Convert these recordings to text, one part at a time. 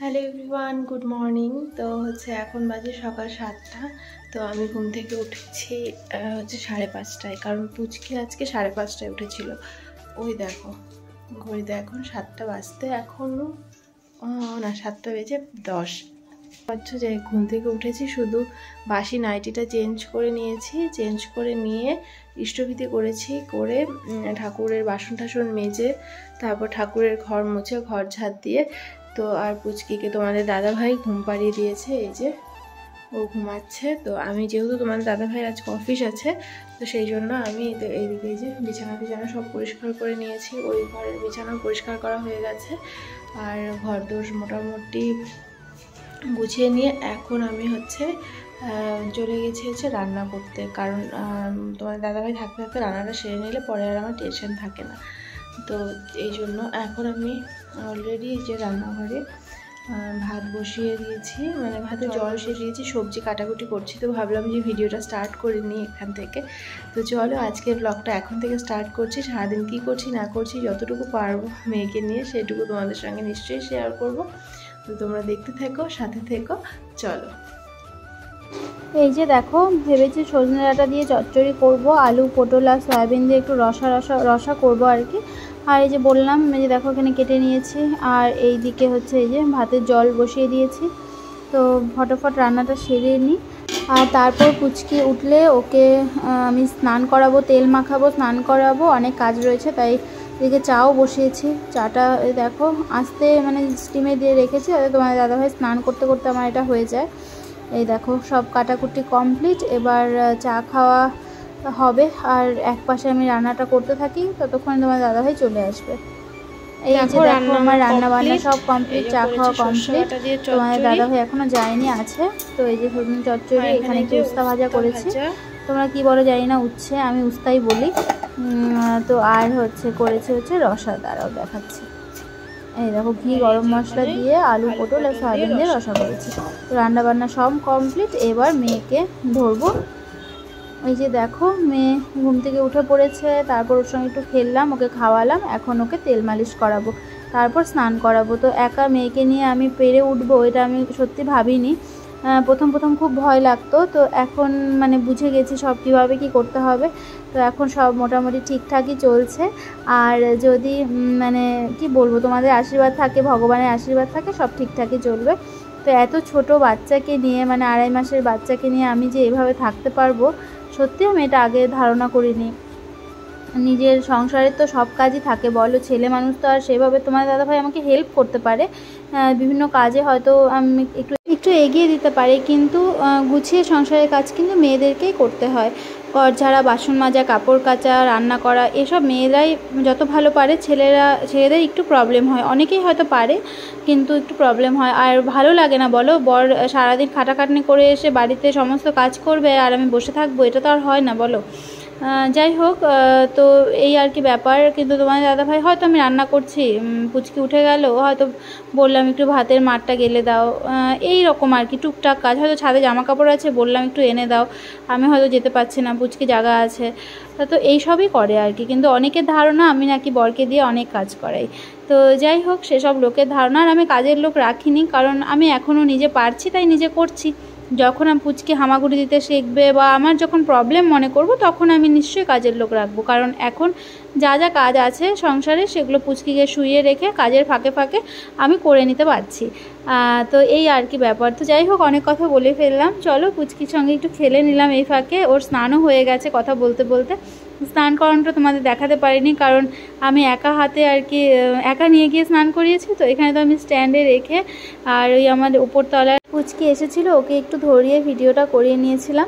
Hello everyone, good morning. তো এখন বাজে সকাল 7টা। তো আমি ঘুম থেকে উঠেছি 5:30টায়, কারণ পুচকি আজকে 5:30টায় উঠেছিল। ওই দেখো ঘড়িতে এখন 7টা বাজতে এখনও না, 7টা বেজে 10। যে ঘুম থেকে উঠেছি, শুধু বাসি নাইটিটা চেঞ্জ করে নিয়েছি, চেঞ্জ করে নিয়ে ইষ্টভীতি করেছি, করে ঠাকুরের বাসন টাসন মেজে তারপর ঠাকুরের ঘর মুছে ঘর ঝাড় দিয়ে, তো আর পুচকিকে তোমাদের দাদাভাই ঘুম পাড়িয়ে দিয়েছে। এই যে ও ঘুমাচ্ছে। তো আমি যেহেতু তোমাদের দাদাভাই আজকে অফিস আছে, তো সেই জন্য আমি এইদিকে যে বিছানা সব পরিষ্কার করে নিয়েছি। ওই ঘরের বিছানা পরিষ্কার করা হয়ে গেছে, আর ঘর দোর মোটামুটি গুছিয়ে নিয়ে এখন আমি চলে গেছি রান্না করতে। কারণ তোমার দাদাভাই থাকতে থাকতে রান্নাটা সেরে নিলে পরে আর আমার টেনশন থাকে না। তো এই জন্য এখন আমি অলরেডি যে রান্নাঘরে ভাত বসিয়ে দিয়েছি, মানে ভাতে জল বসিয়ে দিয়েছি, সবজি কাটাকুটি করছি। তো ভাবলাম যে ভিডিওটা স্টার্ট করে নিই এখান থেকে। তো চলো আজকের ব্লগটা এখন থেকে স্টার্ট করছি। সারাদিন কী করছি না করছি যতটুকু পারবো মেয়েকে নিয়ে সেটুকু তোমাদের সঙ্গে নিশ্চয়ই শেয়ার করব। তো তোমরা দেখতে থেকো, সাথে থেকো, চলো। এই যে দেখো, ভেবেছি সজনে ডাঁটা দিয়ে চচ্চড়ি করব, আলু পটল আর সয়াবিন দিয়ে একটু রসা করব আর কি। আর এই যে বললাম, এই যে দেখো এখানে কেটে নিয়েছি, আর এই দিকে এই যে ভাতের জল বসিয়ে দিয়েছি। তো ফটাফট রান্নাটা সেরে নিই, আর তারপর পুচকি উঠলে ওকে আমি স্নান করাবো, তেল মাখাবো, স্নান করাবো, অনেক কাজ রয়েছে। তাই এদিকে চাও বসিয়েছি। চাটা দেখো আস্তে মানে স্টিমে দিয়ে রেখেছি, যাতে তোমার দাদাভাই স্নান করতে করতে আমার এটা হয়ে যায়। এই দেখো সব কাটাকুটি কমপ্লিট, এবার চা খাওয়া হবে। আর এক পাশে আমি রান্নাটা করতে থাকি, ততক্ষণ তোমার দাদাভাই চলে আসবে। এই যে দেখো আমার রান্না বান্না সব কমপ্লিট, চা খাওয়া কমপ্লিট। তোমার দাদাভাই এখনো যায়নি, আছে। তো এই যে সজনে চচ্চড়ি, এখানে একটু উস্তা ভাজা করেছি। তোমরা কি বলো জানি না, উচ্ছে, আমি উস্তাই বলি। তো আর করেছে রসা, দাঁড়াও দেখাচ্ছি। এই দেখো ঘি গরম মশলা দিয়ে আলু পটল আর সয়াবিন দিয়ে রসা করেছি। তো রান্নাবান্না সব কমপ্লিট, এবার মেয়েকে ধরবো। এই যে দেখো মেয়ে ঘুম থেকে উঠে পড়েছে, তারপর ওর সঙ্গে একটু খেললাম, ওকে খাওয়ালাম। এখন ওকে তেল মালিশ করাবো, তারপর স্নান করাবো। তো একা মেয়েকে নিয়ে আমি পেরে উঠবো এটা আমি সত্যি ভাবিনি। প্রথম খুব ভয় লাগতো, তো এখন মানে বুঝে গেছি সব কীভাবে কী করতে হবে। তো এখন সব মোটামুটি ঠিকঠাকই চলছে। আর যদি মানে কি বলবো, তোমাদের আশীর্বাদ থাকে, ভগবানের আশীর্বাদ থাকে, সব ঠিকঠাকই চলবে। তো এত ছোট বাচ্চাকে নিয়ে, মানে 2.5 মাসের বাচ্চাকে নিয়ে আমি যে এভাবে থাকতে পারবো, সত্যি আমি এটা আগে ধারণা করিনি। নিজের সংসারের তো সব কাজই থাকে, বলো, ছেলে মানুষ তো আর সেভাবে তোমার দাদাভাই আমাকে হেল্প করতে পারে, বিভিন্ন কাজে হয়তো আমি একটু এগিয়ে দিতে পারি, কিন্তু গুছিয়ে সংসারের কাজ কিন্তু মেয়েদেরকেই করতে হয়। ঘর ঝাড়া, বাসন মাজা, কাপড় কাচা, রান্না করা, এসব মেয়েরাই যত ভালো পারে। ছেলেদের একটু প্রবলেম হয়, অনেকেই হয়তো পারে কিন্তু একটু প্রবলেম হয়। আর ভালো লাগে না বলো, বর সারাদিন খাটাখাটনি করে এসে বাড়িতে সমস্ত কাজ করবে আর আমি বসে থাকবো, এটা তো আর হয় না বলো। যাই হোক, তো এই আর কি ব্যাপার। কিন্তু তোমার দাদাভাই হয়তো আমি রান্না করছি, পুচকি উঠে গেল, হয়তো বললাম একটু ভাতের মাঠটা গেলে দাও, এই রকম আর কি টুকটাক কাজ। হয়তো ছাদে জামা কাপড় আছে, বললাম একটু এনে দাও, আমি হয়তো যেতে পারছি না, পুচকি জায়গা আছে। তো এইসবই করে আর কি। কিন্তু অনেকের ধারণা আমি নাকি বরকে দিয়ে অনেক কাজ করাই। তো যাই হোক, সেসব লোকের ধারণা। আর আমি কাজের লোক রাখিনি, কারণ আমি এখনও নিজে পারছি তাই নিজে করছি। যখন আমি পুচকে হামাগুড়ি দিতে শিখবে বা আমার যখন প্রবলেম মনে করব, তখন আমি নিশ্চয়ই কাজের লোক রাখবো। কারণ এখন যা যা কাজ আছে সংসারে, সেগুলো পুচকিকে শুইয়ে রেখে কাজের ফাঁকে ফাঁকে আমি করে নিতে পারছি। তো এই আর কি ব্যাপার। তো যাই হোক, অনেক কথা বলে ফেললাম, চলো পুচকির সঙ্গে একটু খেলে নিলাম এই ফাঁকে। ওর স্নানও হয়ে গেছে কথা বলতে বলতে। স্নান করানোটা তোমাদের দেখাতে পারিনি, কারণ আমি একা হাতে আর কি একা নিয়ে গিয়ে স্নান করিয়েছি। তো এখানে তো আমি স্ট্যান্ডে রেখে, আর ওই আমার উপরতলায় পুচকি এসেছিলো, ওকে একটু ধরিয়ে ভিডিওটা করিয়ে নিয়েছিলাম।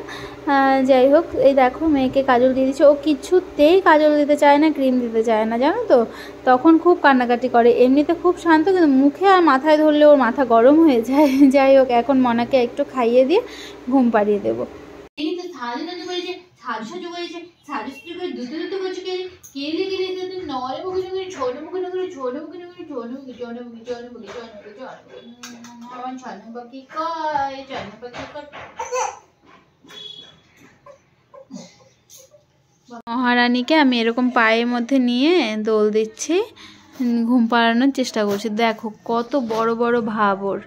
যাই হোক, এই দেখো মেয়েকে কাজল দিয়ে দিচ্ছে। ও কিছুতেই কাজল দিতে চায় না, ক্রিম দিতে চায় না, জানো তো। তখন খুব কান্নাকাটি করে। এমনিতে খুব শান্ত, কিন্তু মুখে আর মাথায় ধরলে ওর মাথা গরম হয়ে যায়। যাই হোক, এখন মনাকে একটু খাইয়ে দিয়ে ঘুম পাড়িয়ে দেবো। মহারানীকে আমি এরকম পায়ের মধ্যে নিয়ে দোল দিচ্ছি, ঘুম পাড়ানোর চেষ্টা করছি। দেখো কত বড় বড় ভাব ওর,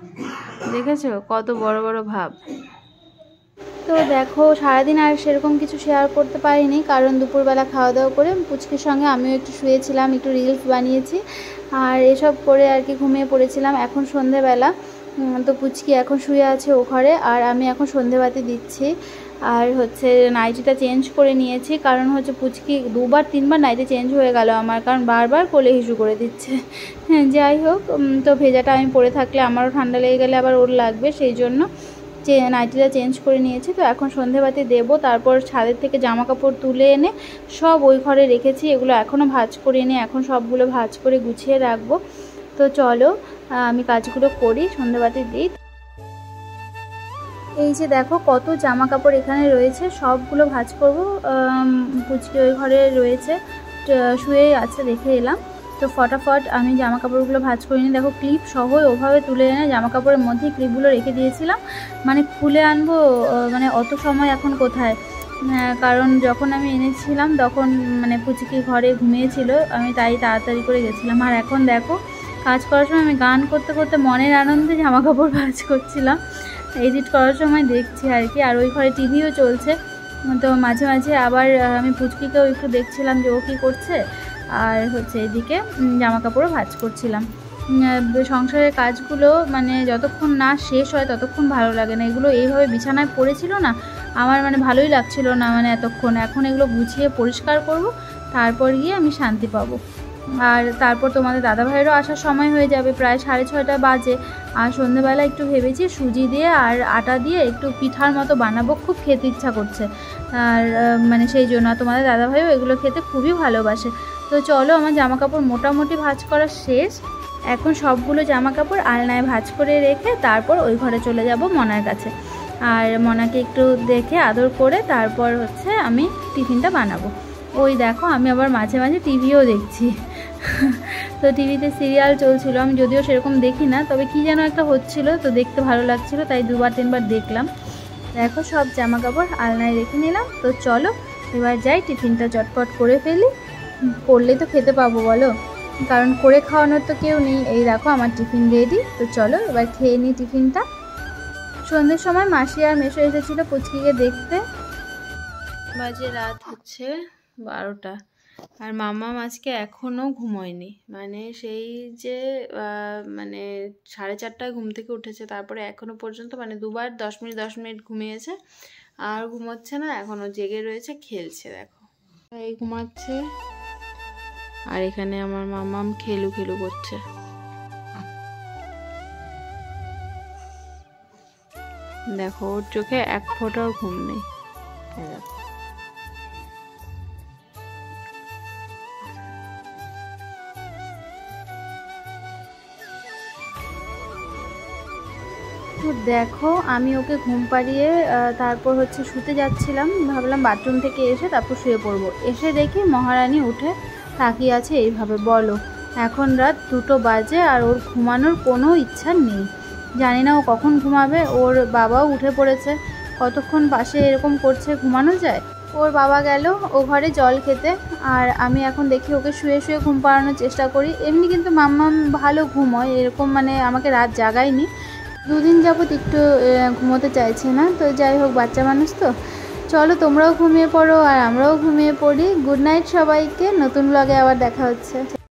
দেখেছো কত বড় বড় ভাব। তো দেখো সারাদিন আর সেরকম কিছু শেয়ার করতে পারিনি, কারণ দুপুরবেলা খাওয়া দাওয়া করে পুচকির সঙ্গে আমিও একটু শুয়েছিলাম, একটু রিলস বানিয়েছি আর এসব করে আর কি ঘুমিয়ে পড়েছিলাম। এখন সন্ধেবেলা, তো পুচকি এখন শুয়ে আছে ও ঘরে, আর আমি এখন সন্ধেবাতি দিচ্ছি। আর হচ্ছে নাইটিটা চেঞ্জ করে নিয়েছি, কারণ হচ্ছে পুচকি 2-3বার নাইটি চেঞ্জ হয়ে গেল আমার, কারণ বারবার কোলে হিসু করে দিচ্ছে। যাই হোক, তো ভেজাটা আমি পরে থাকলে আমারও ঠান্ডা লেগে গেলে আবার ওর লাগবে, সেই জন্য নাইটিটা চেঞ্জ করে নিয়েছি। তো এখন সন্ধেবাতি দেবো, তারপর ছাদের থেকে জামা কাপড় তুলে এনে সব ওই ঘরে রেখেছি, এগুলো এখনও ভাঁজ করে এনে এখন সবগুলো ভাঁজ করে গুছিয়ে রাখবো। তো চলো আমি কাজগুলো করি, সন্ধেবাতি দিই। এই যে দেখো কত জামা কাপড় এখানে রয়েছে, সবগুলো ভাঁজ করবো। পুচকি ওই ঘরে রয়েছে, শুয়েই আছে, রেখে এলাম। তো ফটাফট আমি জামা কাপড়গুলো ভাঁজ করে নিই। দেখো ক্লিপ সহ ওভাবে তুলে এনে জামা কাপড়ের মধ্যে ক্লিপগুলো রেখে দিয়েছিলাম, মানে খুলে আনবো মানে অত সময় এখন কোথায়, কারণ যখন আমি এনেছিলাম তখন মানে পুচকি ঘরে ঘুমিয়েছিল, আমি তাই তাড়াতাড়ি করে গেছিলাম। আর এখন দেখো কাজ করার সময় আমি গান করতে করতে মনের আনন্দে জামা কাপড় ভাঁজ করছিলাম, এডিট করার সময় দেখছি আর কি। আর ওই ঘরে টিভিও চলছে, তো মাঝে মাঝে আবার আমি পুচকিকেও একটু দেখছিলাম যে ও কী করছে, আর হচ্ছে এদিকে জামা কাপড়ও ভাঁজ করছিলাম। সংসারের কাজগুলো মানে যতক্ষণ না শেষ হয় ততক্ষণ ভালো লাগে না। এগুলো এইভাবে বিছানায় পড়েছিল না, আমার মানে ভালোই লাগছিল না মানে এতক্ষণ। এখন এগুলো গুছিয়ে পরিষ্কার করব, তারপর গিয়ে আমি শান্তি পাবো। আর তারপর তোমাদের দাদাভাইয়েরও আসার সময় হয়ে যাবে, প্রায় 6:30 বাজে। আর সন্ধ্যেবেলা একটু ভেবেছি সুজি দিয়ে আর আটা দিয়ে একটু পিঠার মতো বানাবো, খুব খেতে ইচ্ছা করছে। আর মানে সেই জন্য তোমাদের দাদাভাইও এগুলো খেতে খুবই ভালোবাসে। তো চলো আমার জামা কাপড় মোটামুটি ভাঁজ করা শেষ, এখন সবগুলো জামা কাপড় আলনায় ভাঁজ করে রেখে তারপর ওই ঘরে চলে যাব মনার কাছে। আর মনাকে একটু দেখে আদর করে তারপর হচ্ছে আমি টিফিনটা বানাবো। ওই দেখো আমি আবার মাঝে মাঝে টিভিও দেখছি। তো টিভিতে সিরিয়াল চলছিল, আমি যদিও সেরকম দেখি না, তবে কি যেন একটা হচ্ছিল, তো দেখতে ভালো লাগছিল, তাই 2-3বার দেখলাম। দেখো সব জামা কাপড় আলনায় রেখে নিলাম। তো চলো এবার যাই টিফিনটা চটপট করে ফেলি, করলেই তো খেতে পাবো বলো, কারণ করে খাওয়ানোর তো কেউ নেই। এই দেখো আমার টিফিন রেডি, তো চলো এবার খেয়ে নিই টিফিনটা। সন্ধ্যের সময় মাসি আর মেসো এসেছিলো পুচকিকে দেখতে। বাজে রাত হচ্ছে 12টা, আর মামা আজকে এখনও ঘুমোয়নি, মানে সেই যে মানে 4:30টায় ঘুম থেকে উঠেছে, তারপরে এখনও পর্যন্ত মানে 2বার 10 মিনিট ঘুমিয়েছে, আর ঘুমোচ্ছে না, এখনও জেগে রয়েছে, খেলছে। দেখো এই ঘুমাচ্ছে, আর এখানে আমার মামাম খেলু খেলু করছে। দেখো ওর চোখে এক ফোঁটাও ঘুম নেই। দেখো তো দেখো আমি ওকে ঘুম পাড়িয়ে তারপর হচ্ছে শুতে যাচ্ছিলাম, ভাবলাম বাথরুম থেকে এসে তারপর শুয়ে পড়বো। এসে দেখি মহারানী উঠে তাকিয়ে আছে এইভাবে। বলো এখন রাত 2টো বাজে আর ওর ঘুমানোর কোনো ইচ্ছা নেই, জানি না ও কখন ঘুমাবে। ওর বাবাও উঠে পড়েছে, কতক্ষণ পাশে এরকম করছে, ঘুমানো যায়? ওর বাবা গেল ও ঘরে জল খেতে, আর আমি এখন দেখি ওকে শুয়ে শুয়ে ঘুম পাড়ানোর চেষ্টা করি। এমনি কিন্তু মাম্মাম ভালো ঘুমোয়, এরকম মানে আমাকে রাত জাগায়নি। 2 দিন যাবত একটু ঘুমোতে চাইছে না, তো যাই হোক বাচ্চা মানুষ তো। চলো তোমরাও ঘুমিয়ে পড়ো আর আমরাও ঘুমিয়ে পড়ি। গুড নাইট সবাইকে, নতুন ব্লগে আবার দেখা হচ্ছে।